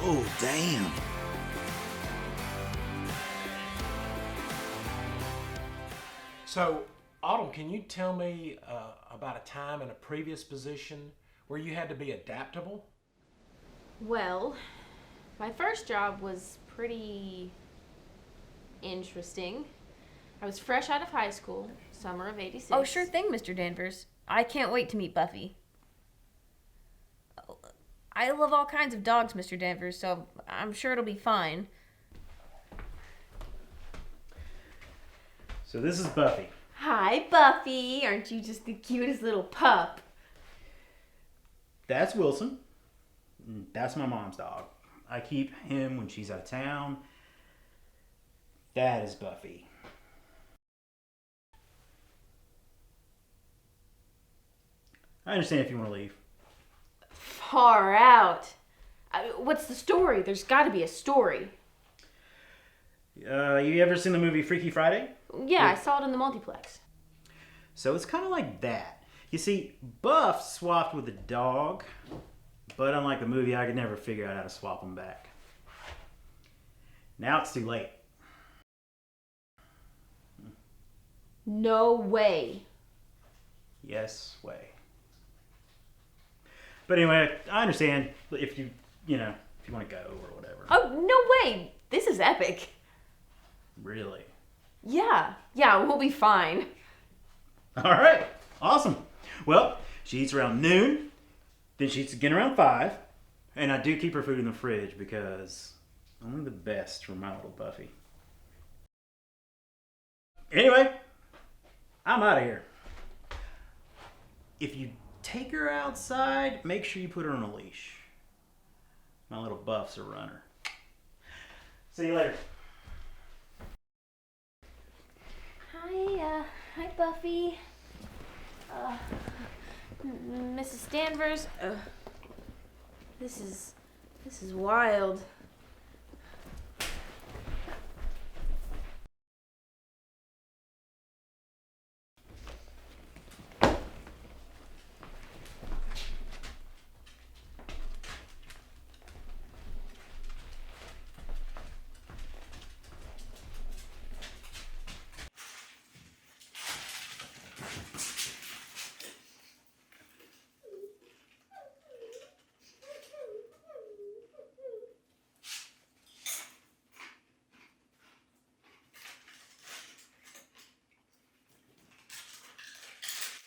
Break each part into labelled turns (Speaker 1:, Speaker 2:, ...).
Speaker 1: Oh, damn.
Speaker 2: So, Autumn, can you tell me about a time in a previous position where you had to be adaptable?
Speaker 3: Well, my first job was pretty interesting. I was fresh out of high school, summer of '86.
Speaker 4: Oh, sure thing, Mr. Danvers. I can't wait to meet Buffy. I love all kinds of dogs, Mr. Danvers, so I'm sure it'll be fine.
Speaker 5: So this is Buffy.
Speaker 3: Hi, Buffy. Aren't you just the cutest little pup?
Speaker 5: That's Wilson. That's my mom's dog. I keep him when she's out of town. That is Buffy. I understand if you want to leave.
Speaker 3: Far out. What's the story? There's got to be a story.
Speaker 5: You ever seen the movie Freaky Friday?
Speaker 3: Yeah, I saw it in the multiplex.
Speaker 5: So it's kind of like that. You see, Buff swapped with a dog, but unlike the movie, I could never figure out how to swap them back. Now it's too late.
Speaker 3: No way.
Speaker 5: Yes, way. But anyway, I understand if you want to go or whatever.
Speaker 3: Oh, no way. This is epic.
Speaker 5: Really?
Speaker 3: Yeah, we'll be fine.
Speaker 5: All right, awesome. Well, she eats around noon, then she eats again around 5, and I do keep her food in the fridge because only the best for my little Buffy. Anyway, I'm out of here. If you take her outside, make sure you put her on a leash. My little Buff's a runner. See you later.
Speaker 3: Hi, Buffy. Mrs. Danvers. This is wild.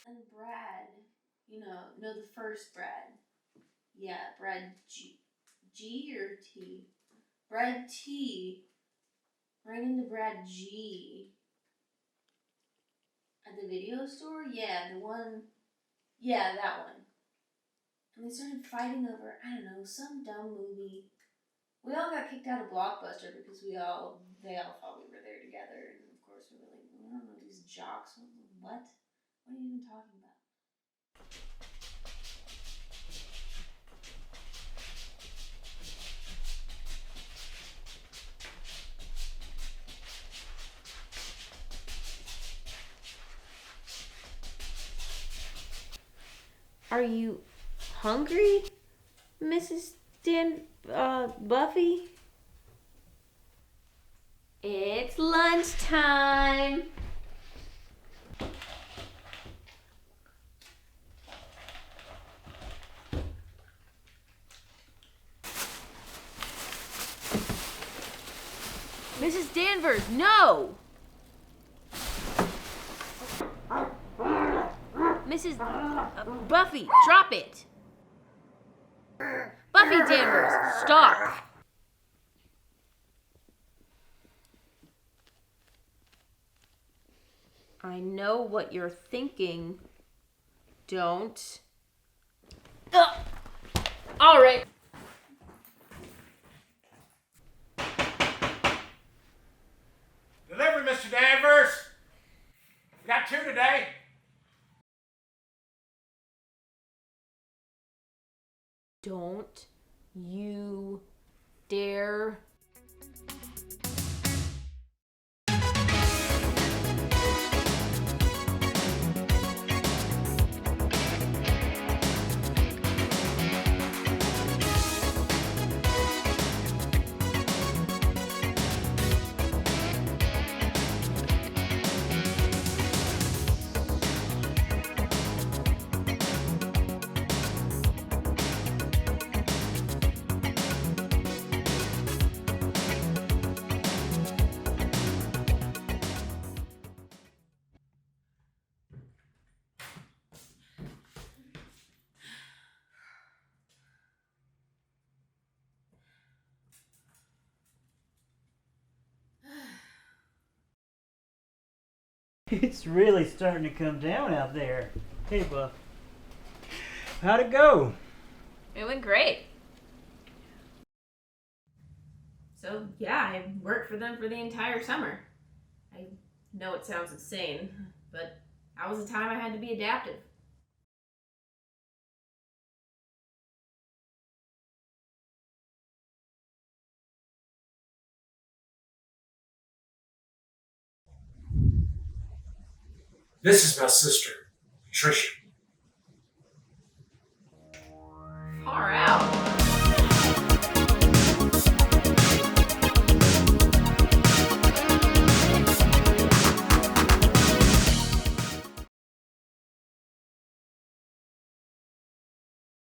Speaker 3: And Brad, know the first Brad. Yeah, Brad G or T? Brad T. Right into Brad G. At the video store? Yeah, the one. Yeah, that one. And they started fighting over, I don't know, some dumb movie. We all got kicked out of Blockbuster because they all thought we were there together. And of course we were like, I don't know, these jocks. What? What are you even talking about? Are you hungry, Mrs. Buffy? It's lunchtime. Mrs. Danvers, no! Mrs. Buffy, drop it! Buffy Danvers, stop! I know what you're thinking. Don't. All right.
Speaker 2: Delivery, Mr. Danvers. You got 2 today.
Speaker 3: Don't you dare.
Speaker 5: It's really starting to come down out there. Hey, Buff. How'd it go?
Speaker 4: It went great.
Speaker 1: So, yeah, I worked for them for the entire summer. I know it sounds insane, but that was the time I had to be adaptive.
Speaker 2: This is my sister, Patricia.